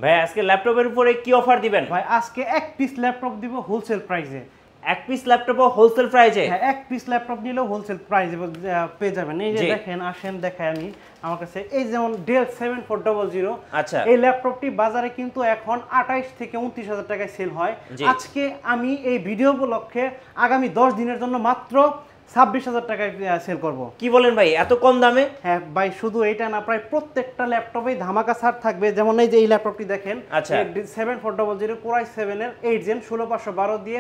ভাই আজকে ল্যাপটপের উপরে কি অফার দিবেন? ভাই আজকে এক পিস ল্যাপটপ দিব হোলসেল প্রাইসে। এক পিস ল্যাপটপও হোলসেল প্রাইসে? হ্যাঁ, এক পিস ল্যাপটপ নিলেও হোলসেল প্রাইসে পেয়ে যাবেন। এই যে দেখেন, আসেন দেখাই আমি আমার কাছে এই যেমন ডেল 7400। আচ্ছা, এই ল্যাপটপটি বাজারে কিন্তু এখন 28 থেকে 29,000 টাকায় সেল হয়। আজকে আমি এই ভিডিও উপলক্ষে আগামী 10 দিনের জন্য মাত্র 26,000 টাকায় সেল করব। কি বলেন ভাই, এত কম দামে? হ্যাঁ ভাই, শুধু এইটা না, প্রায় প্রত্যেকটা ল্যাপটপেই ধামাকা ছাড় থাকবে। যেমন এই যে এই ল্যাপটপটি দেখেন, 7400 Core i7 এর 8 Gen 16512 দিয়ে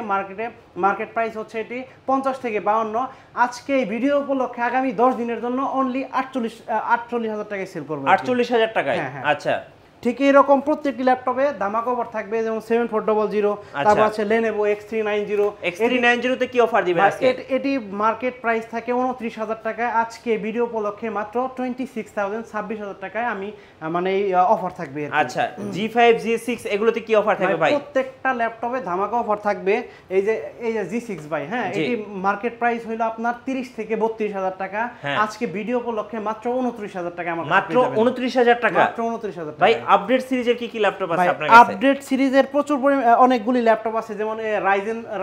মার্কেট প্রাইস হচ্ছে এটি 50 থেকে 52। আজকে এই ভিডিও উপলক্ষে আগামী 10 দিনের জন্য অনলি 48,000 টাকায় সেল করব। 48,000 টাকায়? আচ্ছা, ঠিক এরকম প্রত্যেকটি ল্যাপটপে ধামাকা অফার থাকবে। যেমন 7400, তারপর আছে Lenovo X390 তে কি অফার দিবেন আজকে? এটি মার্কেট প্রাইস থাকে 29,000 টাকায়। আজকে ভিডিও উপলক্ষে মাত্র 26,000 টাকায় আমি মানে এই অফার থাকবে। আচ্ছা, G5 G6 এগুলোতে কি অফার থাকবে ভাই? প্রত্যেকটা ল্যাপটপে ধামাকা অফার থাকবে। এই যে G6 ভাই, হ্যাঁ, এটি মার্কেট প্রাইস হলো আপনার 30 থেকে 32,000 টাকা। আজকে ভিডিও উপলক্ষে মাত্র 29,000 টাকা আমার মাত্র 29,000 টাকা? মাত্র 29,000 ভাই আপডেট সিরিজের কি ল্যাপটপ আছে আপনার কাছে? আপডেট সিরিজের প্রচুর অনেকগুলি ল্যাপটপ আছে। যেমন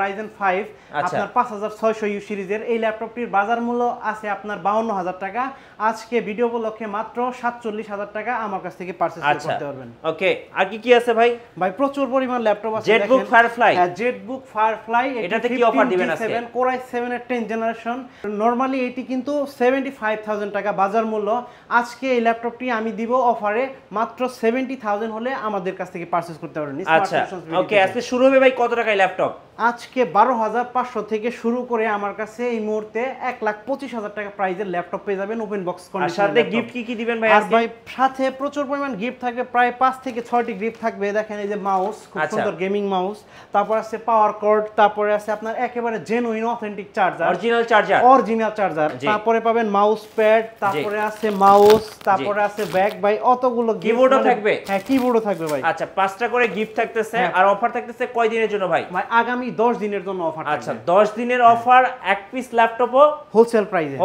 Ryzen 5 আপনার 5600 ইউ সিরিজের এই ল্যাপটপটির বাজার মূল্য আছে আপনার 52,000 টাকা। আজকে ভিডিও উপলক্ষে মাত্র 47,000 টাকা আমার কাছ থেকে পারচেজ করতে পারবেন। ওকে, আর কি আছে ভাই? ভাই প্রচুর পরিমাণ ল্যাপটপ আছে। জেটবুক ফায়ারফ্লাই, এটাতে কি অফার দিবেন আজকে? Core i7 এর 10 জেনারেশন। নরমালি এটি কিন্তু 75,000 টাকা বাজার মূল্য। আজকে এই ল্যাপটপটি আমি দিব অফারে মাত্র 70,000 হলে আমাদের কাছ থেকে পারচেজ করতে পারবেন। আচ্ছা, ওকে, আজকে শুরু হবে ভাই কত টাকায় ল্যাপটপ? আজকে 12,500 থেকে শুরু করে আমার কাছে এই মুহূর্তে 1,25,000 টাকা প্রাইজের ল্যাপটপ পেয়ে যাবেন ওপেন বক্স কন্ডিশনে। সাথে গিফট কি দিবেন ভাই আজকে? ভাই সাথে প্রচুর পরিমাণ গিফট থাকবে, প্রায় 5 থেকে 6টি গিফট থাকবে। দেখেন এই যে মাউস, খুব সুন্দর গেমিং মাউস, তারপর আছে পাওয়ার কর্ড, তারপরে আছে আপনার একেবারে genuine authentic charger, original charger, তারপরে পাবেন মাউস প্যাড, তারপরে আছে মাউস, তারপরে আছে ব্যাগ। ভাই অতগুলো কিবোর্ডও থাকবে? হ্যাঁ, কিবোর্ডও থাকবে ভাই। আচ্ছা, 5টা করে গিফট থাকতেছে। আর অফার থাকতেছে কয় দিনের জন্য ভাই? ভাই আগামী 10 দিনের জন্য অফার। আচ্ছা, 10 দিনের অফার, এক পিস ল্যাপটপও হোলসেল প্রাইসে।